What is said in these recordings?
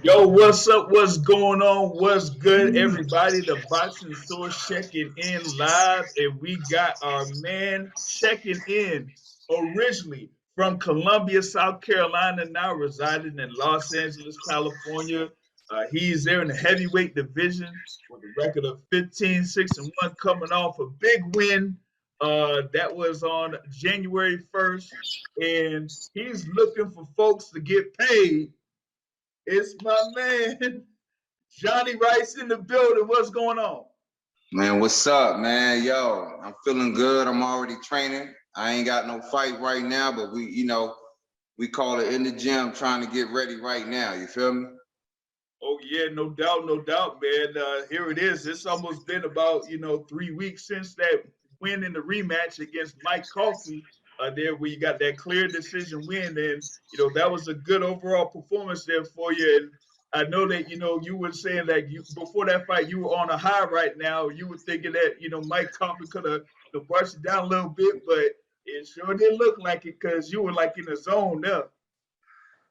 Yo, what's up? What's going on? What's good, everybody? The Boxing Source checking in live, and we got our man checking in originally from Columbia, South Carolina, now residing in Los Angeles, California. He's there in the heavyweight division with a record of 15-6-1, coming off a big win that was on January 1st, and he's looking for folks to get paid. It's my man, Jonnie Rice in the building. What's going on? Man, what's up, man? Yo, I'm feeling good. I'm already training. I ain't got no fight right now, but we call it in the gym trying to get ready right now. You feel me? Oh yeah, no doubt, no doubt, man. Here it is. It's almost been about 3 weeks since that win in the rematch against Mike Coffie. There where you got that clear decision win, and that was a good overall performance there for you. And I know that you were saying that you before that fight you were on a high right now. You were thinking that Mike Coffey could have brushed it down a little bit, but it sure didn't look like it because you were like in the zone there.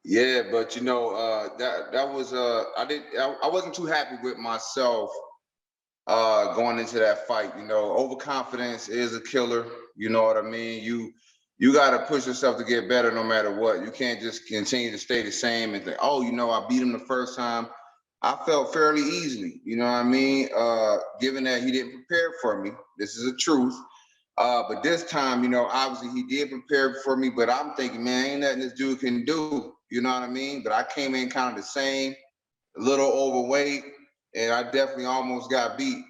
Yeah, but that was I wasn't too happy with myself going into that fight. Overconfidence is a killer. You know what I mean? You got to push yourself to get better no matter what. You can't just continue to stay the same and think, oh, I beat him the first time. I felt fairly easily, you know what I mean? Given that he didn't prepare for me, this is the truth. But this time, obviously he did prepare for me, but I'm thinking, man, ain't nothing this dude can do, you know what I mean? But I came in kind of the same, a little overweight, and I definitely almost got beat,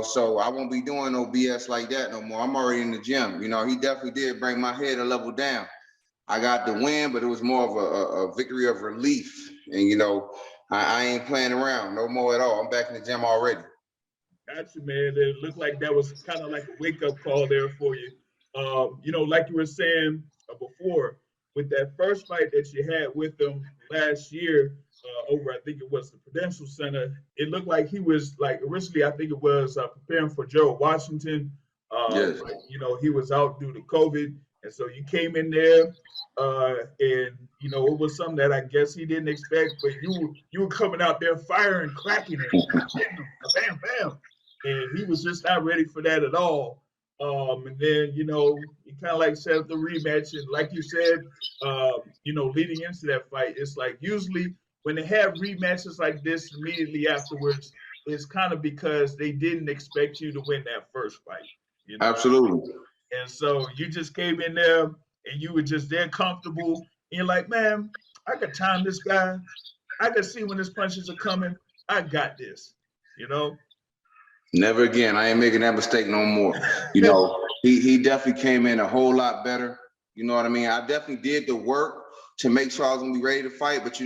so I won't be doing no BS like that no more. I'm already in the gym. He definitely did bring my head a level down. I got the win, but it was more of a victory of relief. And, I ain't playing around no more at all. I'm back in the gym already. Gotcha, man. It looked like that was kind of like a wake up call there for you. Like you were saying before, with that first fight that you had with him last year over, I think it was the Prudential Center, it looked like he was like originally, I think it was preparing for Gerald Washington. Yes. But, he was out due to COVID. And so you came in there and it was something that I guess he didn't expect, but you were coming out there firing, cracking it, hitting him, bam, bam, and he was just not ready for that at all. And then he kind of like set up the rematch, and like you said, leading into that fight, it's like usually when they have rematches like this immediately afterwards, it's kind of because they didn't expect you to win that first fight. Absolutely. And so you just came in there and you were just there comfortable. And you're like, man, I could time this guy. I could see when his punches are coming. I got this, you know? Never again. I ain't making that mistake no more. He definitely came in a whole lot better. You know what I mean? I definitely did the work to make sure I was gonna be ready to fight, but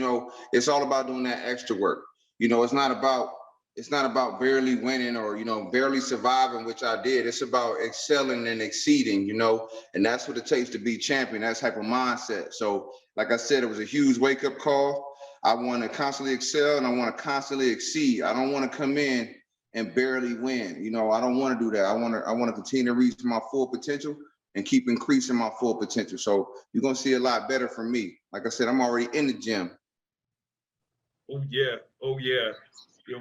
it's all about doing that extra work. It's not about barely winning or barely surviving, which I did. It's about excelling and exceeding, and that's what it takes to be champion. That type of mindset. So, like I said, it was a huge wake-up call. I want to constantly excel and I want to constantly exceed. I don't want to come in and barely win. I don't want to do that. I want to continue to reach my full potential and keep increasing my full potential. So you're gonna see a lot better from me. Like I said, I'm already in the gym. Oh yeah, oh yeah.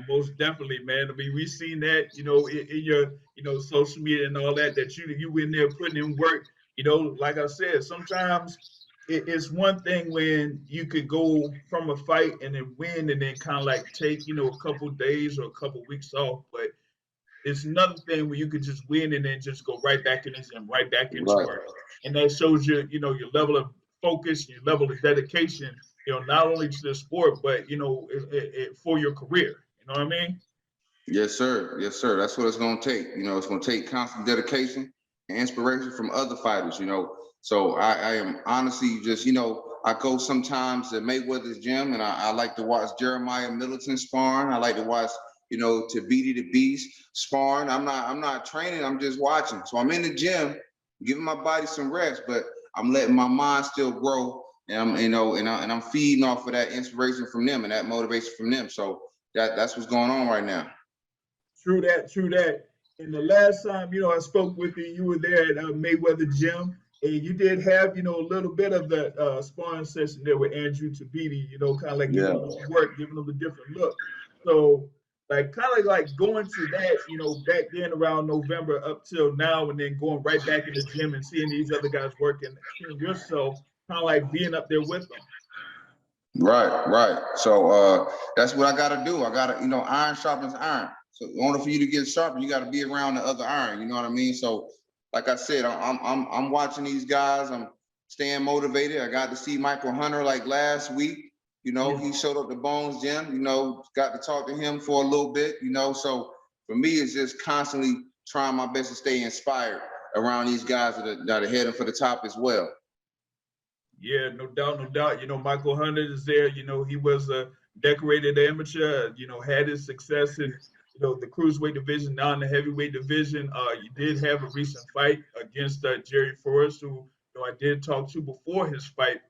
Most definitely, man. I mean, we've seen that, in your, social media and all that, that you in there putting in work. Like I said, sometimes it's one thing when you could go from a fight and then win and then kind of like take, a couple days or a couple weeks off. But it's another thing where you could just win and then just go right back in the gym, right back into Right. work. And that shows you, your level of focus, your level of dedication, not only to the sport, but, for your career. You know what I mean? Yes, sir. Yes, sir. That's what it's gonna take. It's gonna take constant dedication and inspiration from other fighters. So I am honestly just, I go sometimes to Mayweather's gym and I like to watch Jeremiah Middleton sparring. I like to watch, Tabiti the Beast sparring. I'm not training. I'm just watching. So I'm in the gym, giving my body some rest, but I'm letting my mind still grow. And I'm feeding off of that inspiration from them and that motivation from them. So that's what's going on right now. True that, true that. And the last time, I spoke with you, you were there at Mayweather Gym. And you did have, a little bit of that sparring session there with Andrew Tabiti, kind of like giving Yeah. him some work, giving him a different look. So, like, kind of like going to that, back then around November up till now, and then going right back in the gym and seeing these other guys working, seeing yourself kind of like being up there with them. Right. So that's what I gotta do. I gotta, iron sharpens iron. So in order for you to get sharper, you gotta be around the other iron. You know what I mean? So, like I said, I'm watching these guys. I'm staying motivated. I got to see Michael Hunter like last week. He showed up to Bones Gym. Got to talk to him for a little bit. So for me, it's just constantly trying my best to stay inspired around these guys that are heading for the top as well. Yeah, no doubt, no doubt. Michael Hunter is there. He was a decorated amateur. Had his success in the cruiserweight division, now in the heavyweight division. You did have a recent fight against Jerry Forrest, who I did talk to before his fight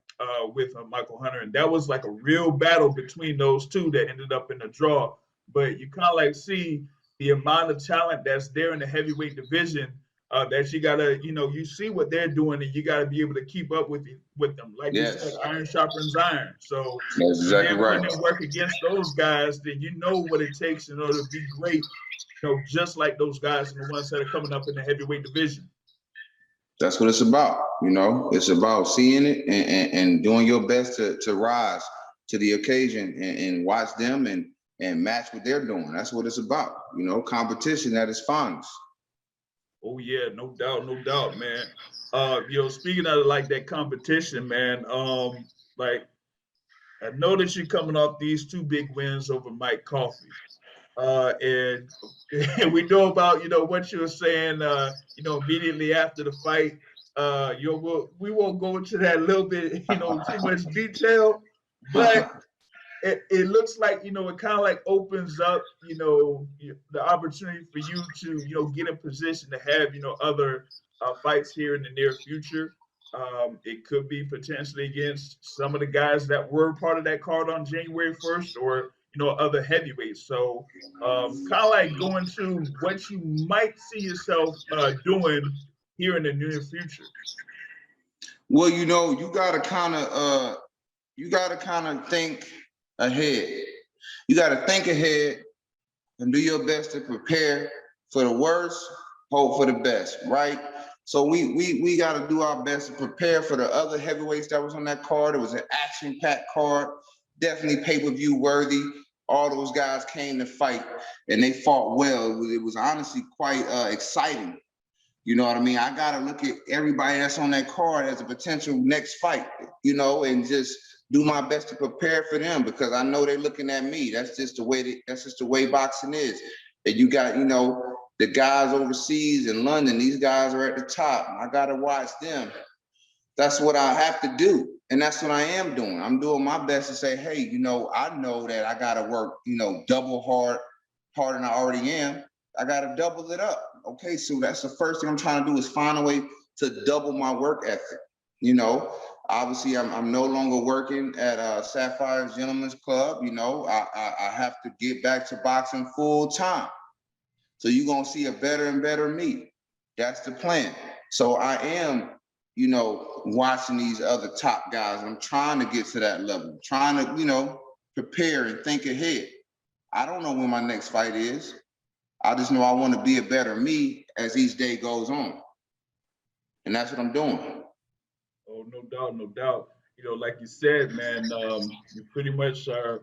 with Michael Hunter, and that was like a real battle between those two that ended up in a draw. But you kind of like see the amount of talent that's there in the heavyweight division, that you gotta, you see what they're doing, and you gotta be able to keep up with them. Like you said, Yes, iron sharpens iron. So that's you exactly then right. putting in work against those guys, then you know what it takes in order to be great. Just like those guys and the ones that are coming up in the heavyweight division. That's what it's about. It's about seeing it and doing your best to rise to the occasion and watch them and match what they're doing. That's what it's about. Competition at its finest. Oh yeah, no doubt, man. Speaking of like that competition, man, like I know that you're coming off these two big wins over Mike Coffie. And, and we know about what you were saying immediately after the fight. We won't go into that a little bit too much detail, but it looks like it kind of like opens up the opportunity for you to get in position to have other fights here in the near future. It could be potentially against some of the guys that were part of that card on January 1st, or other heavyweights. So kind of like going to what you might see yourself doing here in the near future. Well, you gotta kind of think ahead. You gotta think ahead and do your best to prepare for the worst, hope for the best, right? So we got to do our best to prepare for the other heavyweights that was on that card. It was an action-packed card, definitely pay-per-view worthy. All those guys came to fight, and they fought well. It was honestly quite exciting. You know what I mean? I got to look at everybody that's on that card as a potential next fight, and just do my best to prepare for them, because I know they're looking at me. That's just the way boxing is. And you got, the guys overseas in London, these guys are at the top. I got to watch them. That's what I have to do. And that's what I am doing. I'm doing my best to say, hey, I know that I got to work, double harder than I already am. I got to double it up. Okay, so that's the first thing I'm trying to do, is find a way to double my work ethic. Obviously, I'm no longer working at Sapphire's Gentlemen's Club. I have to get back to boxing full time. So you're going to see a better and better me. That's the plan. So I am, watching these other top guys. I'm trying to get to that level, trying to, prepare and think ahead. I don't know when my next fight is. I just know I want to be a better me as each day goes on. And that's what I'm doing. Oh, no doubt, no doubt. Like you said, man, you pretty much are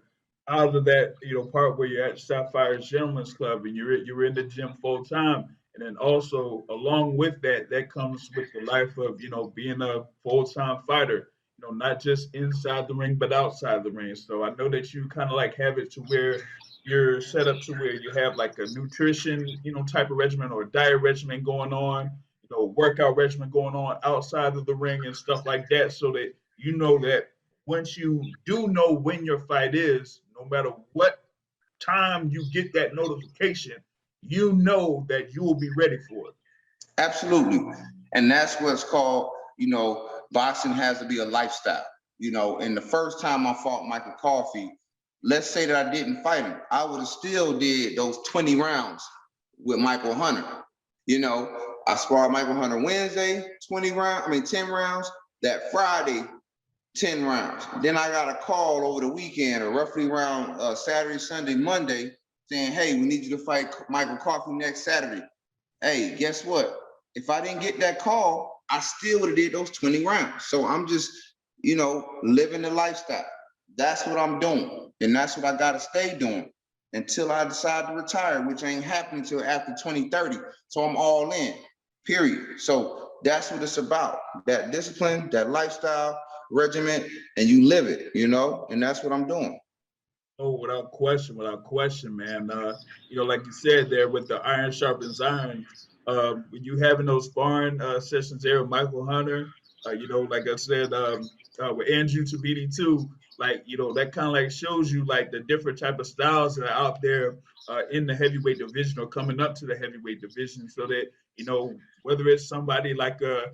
out of that, part where you're at Sapphire Gentlemen's Club, and you're in the gym full time. And then also along with that, that comes with the life of, being a full time fighter, not just inside the ring, but outside the ring. So I know that you kind of like have it to where you're set up to where you have like a nutrition, type of regimen or a diet regimen going on, workout regimen going on outside of the ring and stuff like that, so that that once you do know when your fight is, no matter what time you get that notification, that you will be ready for it. Absolutely. And that's what's called, boxing has to be a lifestyle. And the first time I fought Michael Coffie, let's say that I didn't fight him, I would have still did those 20 rounds with Michael Hunter. I sparred Michael Hunter Wednesday, 10 rounds. That Friday, 10 rounds. Then I got a call over the weekend, or roughly around Saturday, Sunday, Monday, saying, hey, we need you to fight Michael Coffie next Saturday. Hey, guess what? If I didn't get that call, I still would have did those 20 rounds. So I'm just, living the lifestyle. That's what I'm doing. And that's what I got to stay doing until I decide to retire, which ain't happening until after 2030. So I'm all in, period. So that's what it's about. That discipline, that lifestyle, regiment, and you live it, and that's what I'm doing. Oh, without question, man. Like you said there with the iron sharpens iron. When you having those sparring sessions there with Michael Hunter, like I said, with Andrew Tabiti too, like that kind of like shows you like the different type of styles that are out there in the heavyweight division or coming up to the heavyweight division, so that whether it's somebody like a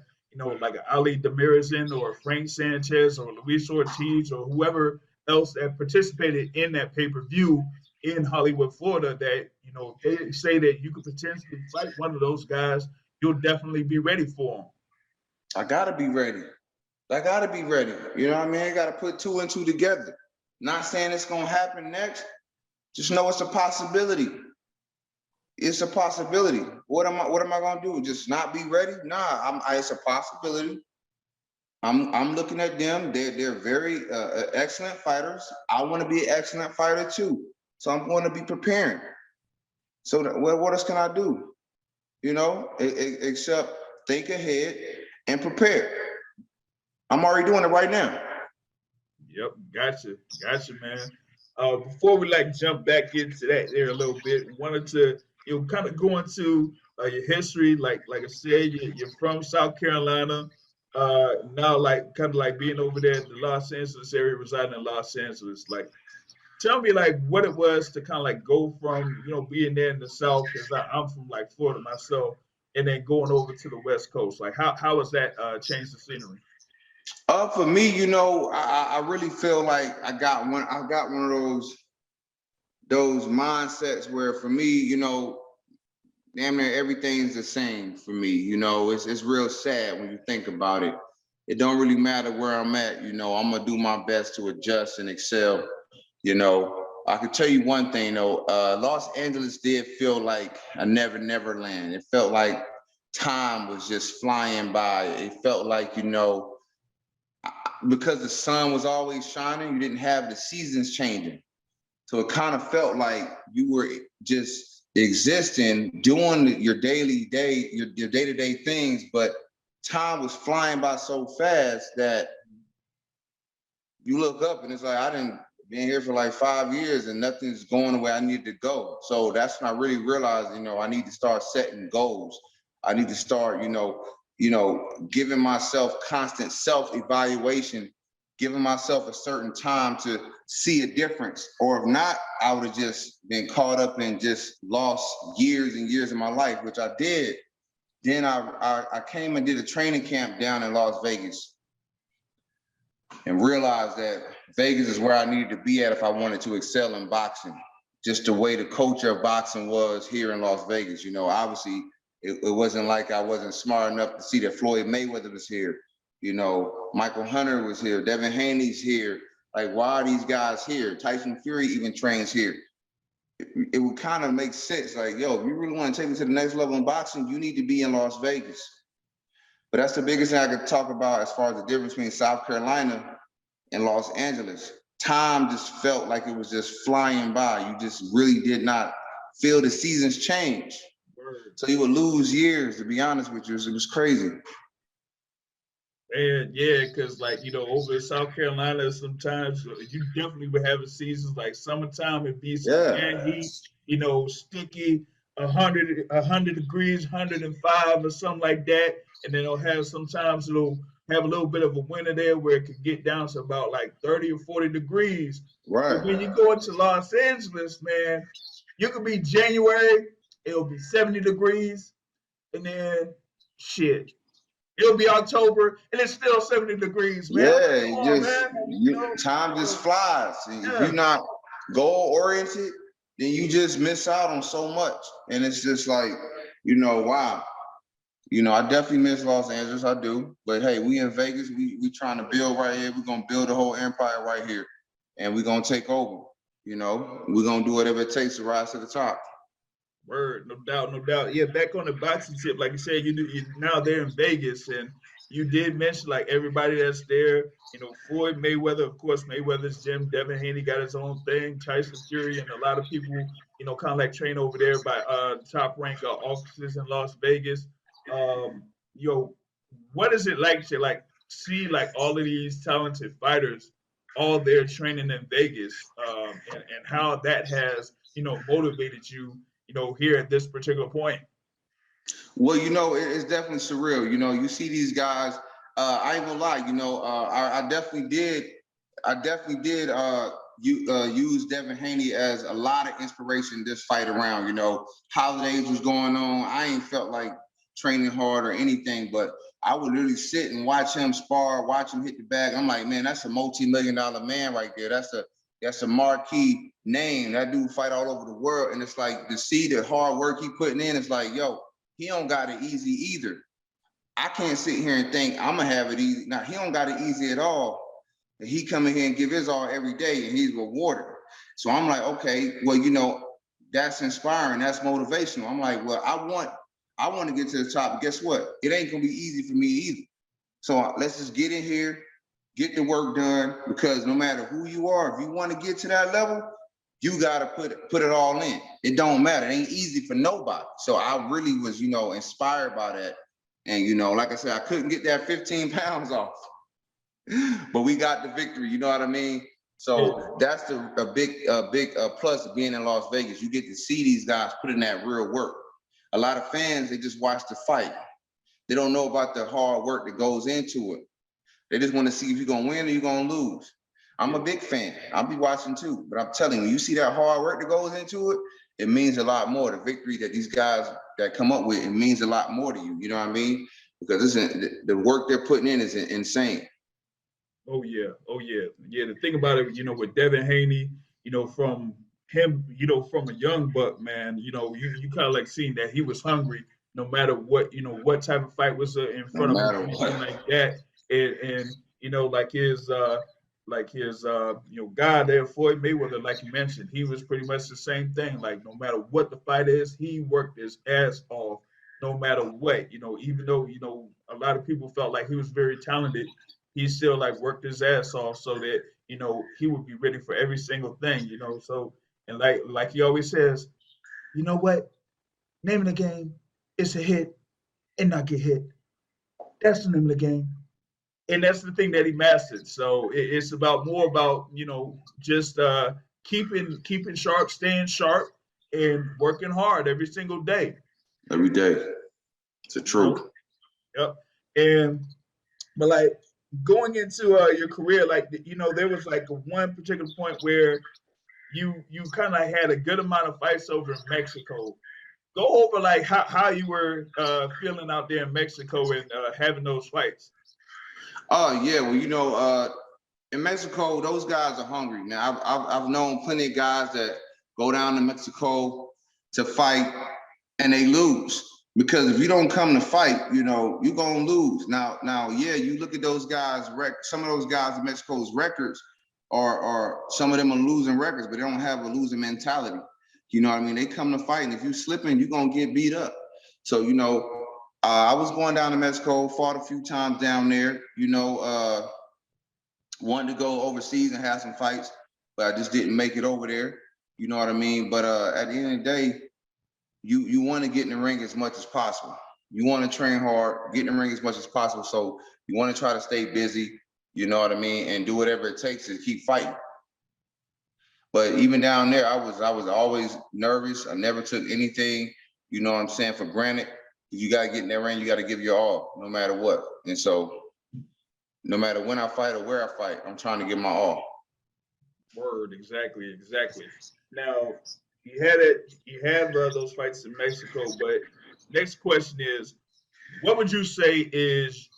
like a Ali Demirizin or Frank Sanchez or Luis Ortiz or whoever else that participated in that pay-per-view in Hollywood, Florida, that they say that you could potentially fight one of those guys, you'll definitely be ready for them. I gotta be ready. I gotta be ready. You know what I mean? I gotta put two and two together. Not saying it's gonna happen next. Just know it's a possibility. It's a possibility. What am I gonna do? Just not be ready? Nah, it's a possibility. I'm looking at them. They're very excellent fighters. I want to be an excellent fighter too. So I'm going to be preparing. So what else can I do? Except think ahead and prepare. I'm already doing it right now. Yep, gotcha, man. Before we like jump back into that there a little bit, wanted to kind of go into your history. Like I said, you're from South Carolina. Now like kind of like being over there in the Los Angeles area, residing in Los Angeles. Like, tell me like what it was to kind of like go from being there in the South, because I'm from like Florida myself, and then going over to the West Coast. Like how was that change the scenery? For me, I really feel like I got one of those mindsets where for me, damn near everything's the same for me. It's real sad when you think about it. It don't really matter where I'm at. I'm gonna do my best to adjust and excel. I can tell you one thing though. Los Angeles did feel like a never land. It felt like time was just flying by. It felt like because the sun was always shining, you didn't have the seasons changing. So it kind of felt like you were just existing, doing your your day-to-day things, but time was flying by so fast that you look up and it's like, I didn't been here for like 5 years and nothing's going the way I need to go. So that's when I really realized, I need to start setting goals. I need to start, giving myself constant self-evaluation, giving myself a certain time to see a difference. Or if not, I would have just been caught up and just lost years and years of my life, which I did. Then I came and did a training camp down in Las Vegas and realized that Vegas is where I needed to be at if I wanted to excel in boxing. Just the way the culture of boxing was here in Las Vegas. Obviously, it wasn't like I wasn't smart enough to see that Floyd Mayweather was here. Michael Hunter was here. Devin Haney's here. Like, why are these guys here? Tyson Fury even trains here. It would kind of make sense. Like, yo, if you really want to take me to the next level in boxing, you need to be in Las Vegas. But that's the biggest thing I could talk about as far as the difference between South Carolina and Los Angeles. Time just felt like it was just flying by. You just really did not feel the seasons change. So you would lose years, to be honest with you. It was crazy. And yeah, because like over in South Carolina, sometimes you definitely would have seasons like summertime. It'd be some man heat, sticky, 100 degrees, 105 or something like that. And then sometimes it'll have a little bit of a winter there where it could get down to about like 30 or 40 degrees. Right. But when you go into Los Angeles, man, you could be January, it'll be 70 degrees, and then shit. It'll be October and it's still 70 degrees, man. Yeah, time just flies. Yeah. If you're not goal oriented, then you just miss out on so much. And it's just like, wow. You know, I definitely miss Los Angeles. I do. But hey, we in Vegas. We trying to build right here. We're gonna build a whole empire right here, and we're gonna take over. You know, we're gonna do whatever it takes to rise to the top. Word, no doubt, no doubt. Yeah, back on the boxing tip, like you said, you now they're in Vegas, and you did mention like everybody that's there. You know, Floyd Mayweather, of course, Mayweather's gym. Devin Haney got his own thing. Tyson Fury, and a lot of people, kind of like train over there by top rank offices in Las Vegas. Um, yo, what is it like to like see like all of these talented fighters all there training in Vegas, and how that has motivated you here at this particular point. Well, you know, it's definitely surreal. You know, you see these guys. I ain't gonna lie. You know, I definitely did. I definitely did. Use Devin Haney as a lot of inspiration this fight around. You know, holidays was going on. I ain't felt like training hard or anything, but I would literally sit and watch him spar, watch him hit the bag. I'm like, man, that's a multi-million-dollar man right there. That's a marquee name. That dude fight all over the world, and it's like to see the hard work he putting in. It's like, yo, he don't got it easy either. I can't sit here and think I'm gonna have it easy. Now he don't got it easy at all. He come in here and give his all every day, and he's rewarded. So I'm like, okay, well, you know, that's inspiring. That's motivational. I'm like, well, I want to get to the top. But guess what? It ain't gonna be easy for me either. So let's just get in here, get the work done. Because no matter who you are, if you want to get to that level, you gotta put it all in. It don't matter. It ain't easy for nobody. So I really was, you know, inspired by that. And you know, like I said, I couldn't get that 15 pounds off, but we got the victory. You know what I mean? So that's a big plus of being in Las Vegas. You get to see these guys put in that real work. A lot of fans, they just watch the fight. They don't know about the hard work that goes into it. They just want to see if you're gonna win or you're gonna lose. I'm a big fan. I'll be watching too. But I'm telling you, you see that hard work that goes into it, it means a lot more. The victory that these guys that come up with, it means a lot more to you. You know what I mean? Because the work they're putting in is insane. Oh yeah, oh yeah, yeah. The thing about it, with Devin Haney, from him, from a young buck, man, you kind of like seeing that he was hungry, no matter what type of fight was in No front of him matter or anything what. like that, and like his guy there, Floyd Mayweather, like you mentioned, he was pretty much the same thing. Like no matter what the fight is, he worked his ass off, no matter what. Even though a lot of people felt like he was very talented, he still like worked his ass off so that he would be ready for every single thing. So and like he always says, you know what? Name of the game is to hit and not get hit. That's the name of the game, and that's the thing that he mastered. So it's about more about just keeping sharp, staying sharp, and working hard every single day. Every day. It's the You know, truth. yep. And but like going into your career, like there was like one particular point where you kind of had a good amount of fights over in Mexico. Go over like how you were feeling out there in Mexico and having those fights. Oh yeah, well, you know, in Mexico, those guys are hungry. Now, I've known plenty of guys that go down to Mexico to fight and they lose because if you don't come to fight, you know, you're gonna lose. Now, yeah, you look at those guys. Some of those guys in Mexico's records are some of them are losing records, but they don't have a losing mentality. You know what I mean? They come to fight, and if you slipping, you're gonna get beat up. So, you know, I was going down to Mexico, fought a few times down there. You know, wanted to go overseas and have some fights, but I just didn't make it over there. You know what I mean? But at the end of the day, you want to get in the ring as much as possible. You want to train hard, get in the ring as much as possible. So you want to try to stay busy, you know what I mean, and do whatever it takes to keep fighting. But even down there, I was always nervous. I never took anything, you know what I'm saying, for granted. You gotta get in that ring, you gotta give your all, no matter what. And so no matter when I fight or where I fight, I'm trying to give my all. Word, exactly, exactly. Now you have those fights in Mexico, but next question is, what would you say is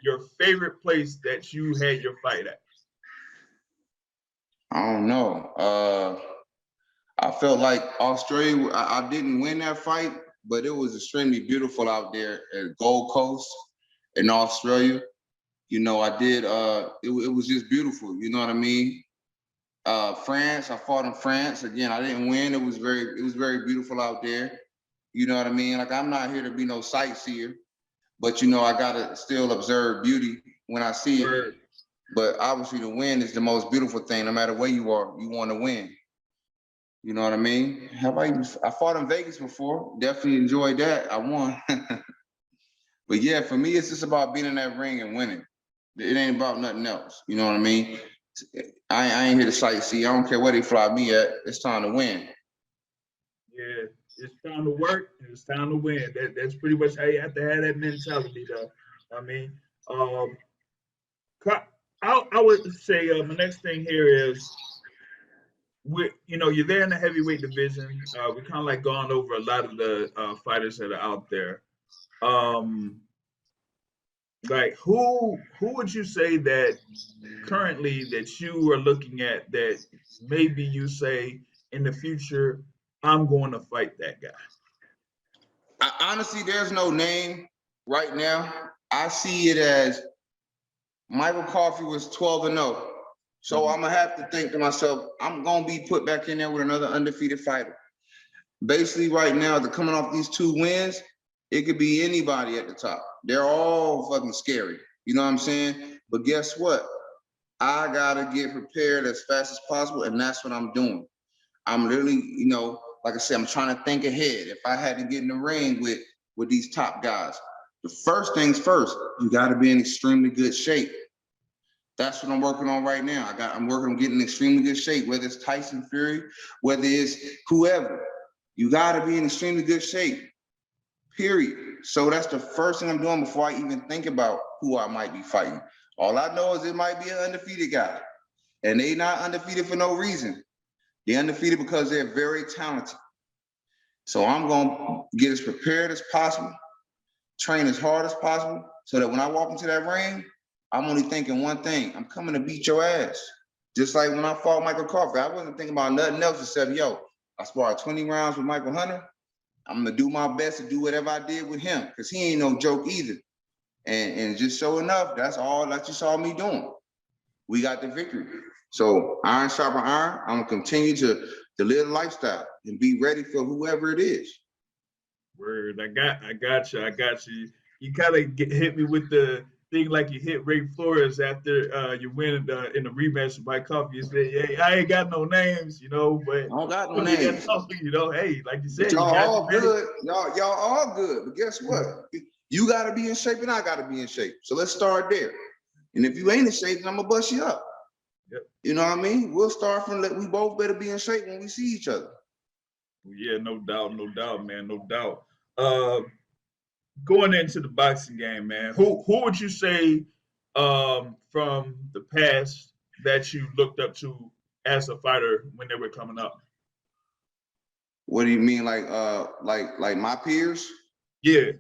your favorite place that you had your fight at? I don't know. I felt like Australia, I didn't win that fight, but it was extremely beautiful out there at Gold Coast in Australia. You know, I did. It was just beautiful. You know what I mean? France, I fought in France. Again, I didn't win. It was very beautiful out there. You know what I mean? Like, I'm not here to be no sightseer, but you know, I gotta still observe beauty when I see it. Word. But obviously, the win is the most beautiful thing. No matter where you are, you want to win. You know what I mean? I fought in Vegas before. Definitely enjoyed that. I won. But yeah, for me, it's just about being in that ring and winning. It ain't about nothing else. You know what I mean? I ain't here to sightsee. I don't care where they fly me at. It's time to win. Yeah, it's time to work and it's time to win. That's pretty much how you have to have that mentality, though. I mean, um, I would say my next thing here is you're there in the heavyweight division. We kind of like gone over a lot of the fighters that are out there. Um, like who would you say that currently that you are looking at that maybe you say in the future I'm going to fight that guy? Honestly, there's no name right now. I see it as Michael Coffie was 12-0. So Mhm. I'm gonna have to think to myself, I'm gonna be put back in there with another undefeated fighter. Basically, right now, they're coming off these 2 wins. It could be anybody at the top. They're all fucking scary. You know what I'm saying? But guess what? I gotta get prepared as fast as possible, and that's what I'm doing. I'm literally, like I said, I'm trying to think ahead. If I had to get in the ring with these top guys, the first things first, you got to be in extremely good shape. That's what I'm working on right now. I'm working on getting in extremely good shape, whether it's Tyson Fury, whether it's whoever. You got to be in extremely good shape, period. So that's the first thing I'm doing before I even think about who I might be fighting. All I know is it might be an undefeated guy, and they not undefeated for no reason. They're undefeated because they're very talented. So I'm gonna get as prepared as possible, train as hard as possible, so that when I walk into that ring, I'm only thinking one thing: I'm coming to beat your ass. Just like when I fought Michael Coffie, I wasn't thinking about nothing else except, yo, I sparred 20 rounds with Michael Hunter. I'm gonna do my best to do whatever I did with him, because he ain't no joke either. And just sure enough, that's all that you saw me doing. We got the victory. So iron sharpen iron. I'm gonna continue to live the lifestyle and be ready for whoever it is. Word, I got you. You kind of hit me with the thing like you hit Ray Flores after you win in the rematch with Mike Coffey. You said, "Hey, I ain't got no names, but I don't got no when they get names, tough, hey, like you but said, you y'all got to be all ready." good. Y'all all good. But guess what? You gotta be in shape and I gotta be in shape. So let's start there. And if you ain't in shape, then I'm gonna bust you up. Yep. You know what I mean? We'll start from we both better be in shape when we see each other. Yeah, no doubt, man, no doubt. Uh, Going into the boxing game, man, who would you say from the past that you looked up to as a fighter when they were coming up? What do you mean, like my peers? Yeah.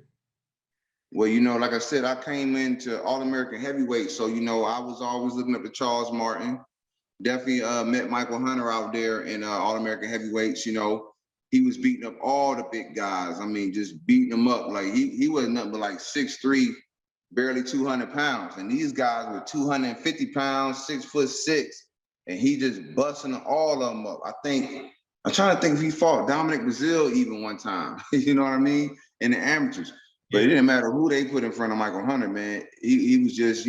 Well, like I said, I came into All-American heavyweight, so I was always looking up to Charles Martin. Definitely met Michael Hunter out there in All-American heavyweights. He was beating up all the big guys. I mean, just beating them up. Like he wasn't nothing but like 6'3", barely 200 pounds. And these guys were 250 pounds, 6'6", and he just busting all of them up. I'm trying to think if he fought Dominic Brazil even one time. You know what I mean? In the amateurs. But it Yeah. didn't matter who they put in front of Michael Hunter, man. He was just,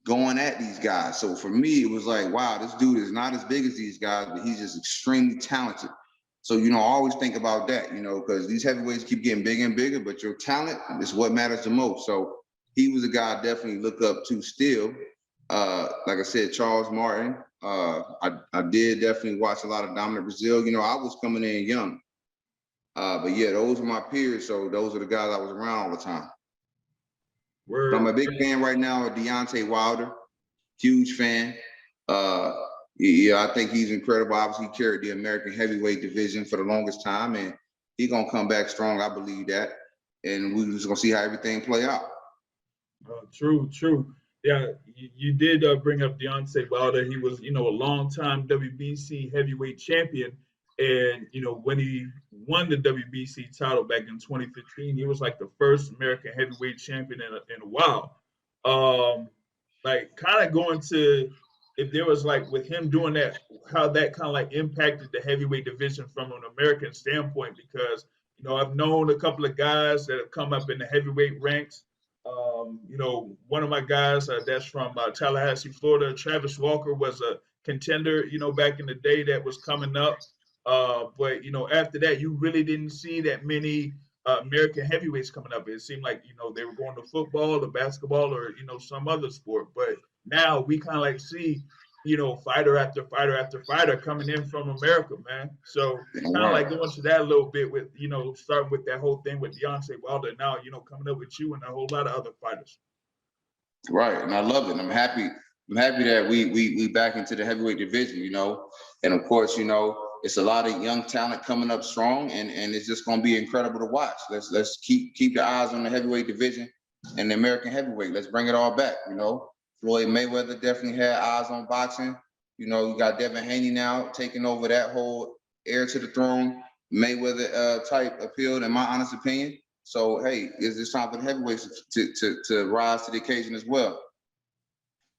going at these guys. So for me, it was like, wow, this dude is not as big as these guys, but he's just extremely talented. So, I always think about that, because these heavyweights keep getting bigger and bigger, but your talent is what matters the most. So he was a guy I definitely look up to still. Like I said, Charles Martin. I did definitely watch a lot of Dominic Brazil. I was coming in young. But yeah, those are my peers. So those are the guys I was around all the time. So I'm Word. a big fan right now of Deontay Wilder. Huge fan. Uh, yeah, I think he's incredible. Obviously, he carried the American heavyweight division for the longest time, and he's gonna come back strong. I believe that, and we're just gonna see how everything play out. True. Yeah, you did bring up Deontay Wilder. He was, a long-time WBC heavyweight champion. And when he won the WBC title back in 2015, he was like the first American heavyweight champion in a while. Um, like kind of going to if there was like with him doing that, how that kind of like impacted the heavyweight division from an American standpoint, because I've known a couple of guys that have come up in the heavyweight ranks. One of my guys that's from Tallahassee, Florida, Travis Walker, was a contender, back in the day that was coming up. But after that, you really didn't see that many American heavyweights coming up. It seemed like they were going to football or basketball or some other sport. But now we kind of like see fighter after fighter after fighter coming in from America, man. So kind of Right. like going to that a little bit with starting with that whole thing with Deontay Wilder. Now coming up with you and a whole lot of other fighters. Right, and I love it. I'm happy. I'm happy that we back into the heavyweight division, and of course, it's a lot of young talent coming up strong, and it's just going to be incredible to watch. Let's keep your eyes on the heavyweight division and the American heavyweight. Let's bring it all back. Floyd Mayweather definitely had eyes on boxing. You got Devin Haney now taking over that whole heir to the throne Mayweather type appeal, in my honest opinion. So hey, is this time for the heavyweights to rise to the occasion as well?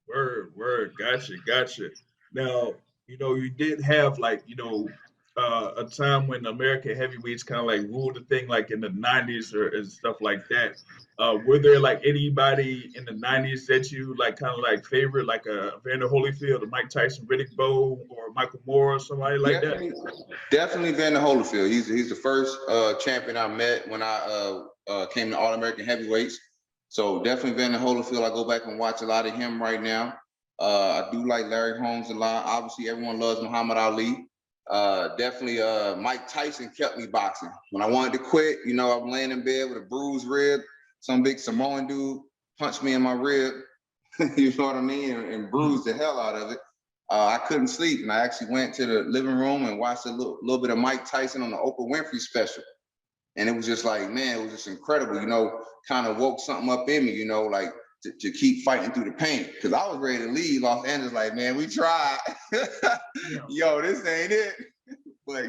Word, gotcha. Now, you did have like, a time when American heavyweights kind of like ruled the thing, like in the '90s or and stuff like that. Were there like anybody in the '90s that you like kind of like favorite, like a Vander Holyfield, or Mike Tyson, Riddick Bowe, or Michael Moore, or somebody like that? Definitely Vander Holyfield. He's the first champion I met when I came to All American Heavyweights. So definitely Vander Holyfield. I go back and watch a lot of him right now. I do like Larry Holmes a lot. Obviously, everyone loves Muhammad Ali. Definitely Mike Tyson kept me boxing. When I wanted to quit, I'm laying in bed with a bruised rib. Some big Samoan dude punched me in my rib, you know what I mean, and bruised the hell out of it. I couldn't sleep, and I actually went to the living room and watched a little bit of Mike Tyson on the Oprah Winfrey special. And it was just like, man, it was just incredible, kind of woke something up in me, like to keep fighting through the pain. Because I was ready to leave Los Angeles, like, man, we tried. Yo, this ain't it. But,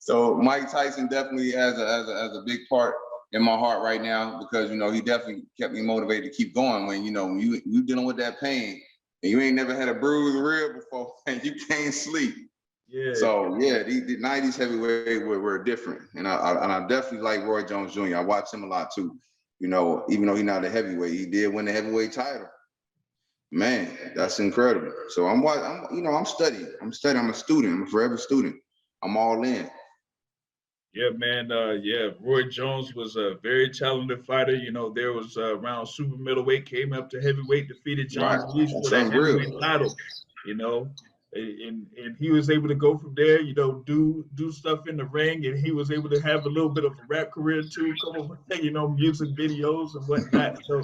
so Mike Tyson definitely has a big part in my heart right now, because, he definitely kept me motivated to keep going when, when you dealing with that pain and you ain't never had a bruised rib before and you can't sleep. Yeah. So yeah, the '90s heavyweight were different, and I definitely like Roy Jones Jr. I watch him a lot too. Even though he's not a heavyweight, he did win the heavyweight title. Man, that's incredible. So I'm studying. I'm a student. I'm a forever student. I'm all in. Yeah, man. Roy Jones was a very talented fighter. There was around super middleweight, came up to heavyweight, defeated John Right, Ruiz for that's that unreal. heavyweight title. And he was able to go from there. Do stuff in the ring, and he was able to have a little bit of a rap career too. Come over, music videos and whatnot. So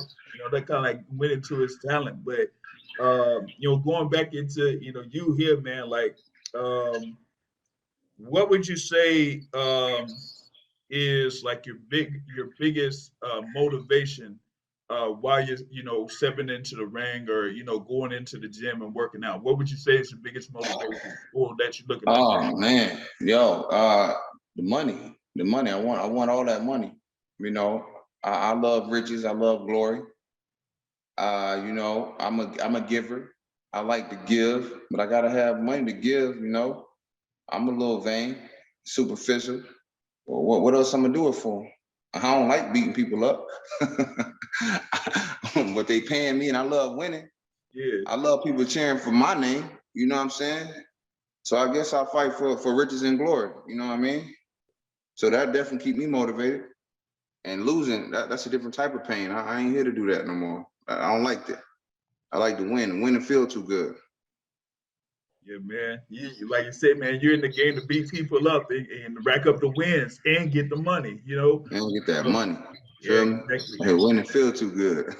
that kind of like went into his talent. But going back into you here, man, like. What would you say is like your biggest motivation while you're stepping into the ring or going into the gym and working out? What would you say is your biggest motivation or that you're looking to Oh man, yo, the money. I want all that money. I love riches. I love glory. I'm a giver. I like to give, but I gotta have money to give. I'm a little vain, superficial. Well, what else I'm gonna do it for? I don't like beating people up, but they paying me, and I love winning. Yeah. I love people cheering for my name. You know what I'm saying? So I guess I'll fight for riches and glory. You know what I mean? So that definitely keep me motivated. And losing, that's a different type of pain. I ain't here to do that no more. I don't like that. I like to win and feel too good. Yeah, man. Like you said, man, you're in the game to beat people up and rack up the wins and get the money. And get that money. Yeah, Feel me? exactly. Hey, win and feel too good.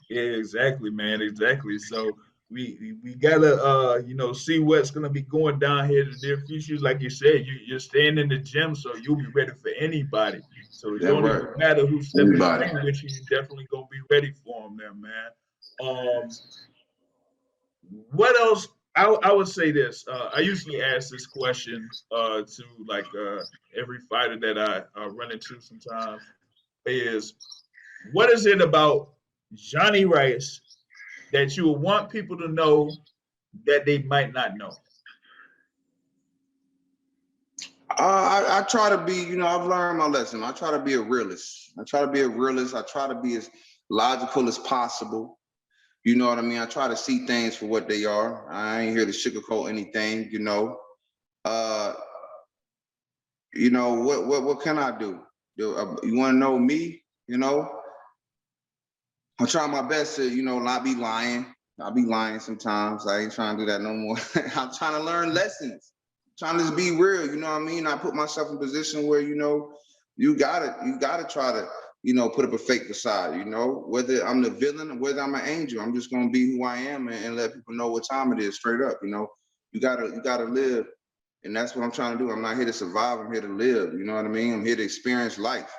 Yeah, exactly, man. Exactly. So we gotta see what's gonna be going down here in the near future. Like you said, you're staying in the gym, so you'll be ready for anybody. So it That don't right. even matter who's stepping in the Anybody. ring with you. You definitely gonna be ready for them, there, man. What else? I would say this. I usually ask this question to like every fighter that I run into sometimes is what is it about Jonnie Rice that you would want people to know that they might not know? I try to be, I've learned my lesson. I try to be a realist. I try to be a realist. I try to be as logical as possible. You know what I mean? I try to see things for what they are. I ain't here to sugarcoat anything. Uh, what can I do? You want to know me? I'm trying my best to, not be lying. I'll be lying sometimes. I ain't trying to do that no more. I'm trying to learn lessons. Trying to just be real, you know what I mean? I put myself in a position where, you gotta try to, put up a fake facade, whether I'm the villain or whether I'm an angel. I'm just gonna be who I am and let people know what time it is straight up. You gotta live. And that's what I'm trying to do. I'm not here to survive, I'm here to live. You know what I mean? I'm here to experience life.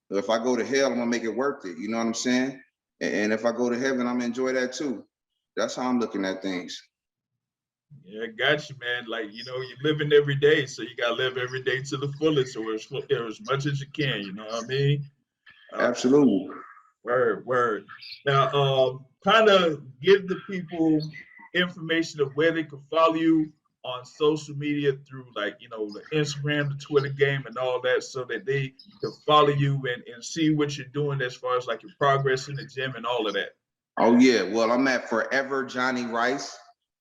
So if I go to hell, I'm gonna make it worth it. You know what I'm saying? And if I go to heaven, I'm gonna enjoy that too. That's how I'm looking at things. Yeah, I got you, man. Like, you're living every day, so you gotta live every day to the fullest or as much as you can, you know what I mean? Uh, Absolutely. Word, word. Now, kind of give the people information of where they can follow you on social media through like, the Instagram, the Twitter game and all that so that they can follow you and see what you're doing as far as like your progress in the gym and all of that. Oh yeah. Well, I'm at Forever Jonnie Rice.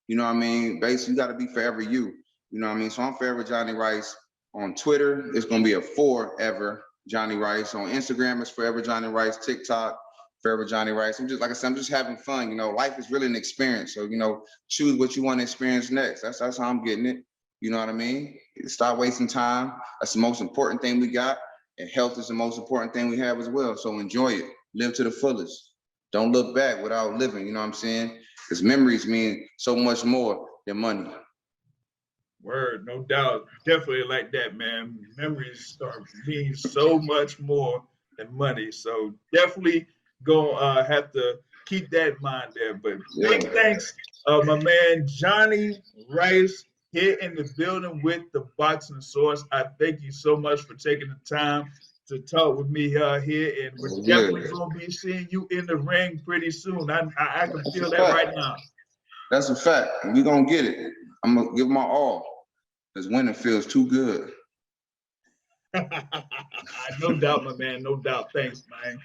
You know what I mean? Basically, you got to be forever you. You know what I mean? So I'm Forever Jonnie Rice on Twitter. It's gonna be a Forever Jonnie Rice on Instagram. It's Forever Jonnie Rice. TikTok, Forever Jonnie Rice. I'm just like I said, I'm just having fun. Life is really an experience. So choose what you want to experience next. That's how I'm getting it. You know what I mean? Stop wasting time. That's the most important thing we got, and health is the most important thing we have as well. So enjoy it. Live to the fullest. Don't look back without living. You know what I'm saying? Because memories mean so much more than money. Word, no doubt. Definitely like that, man. Memories start mean so much more than money. So definitely go have to keep that in mind there. But Yeah. big thanks, my man Jonnie Rice here in the building with the boxing source. I thank you so much for taking the time to talk with me here, and we're Yeah. definitely gonna be seeing you in the ring pretty soon. I can That's a feel that fact. right now. That's a fact. We gonna get it. I'm gonna give my all. Because winning feels too good. No doubt, my man. No doubt. Thanks, man.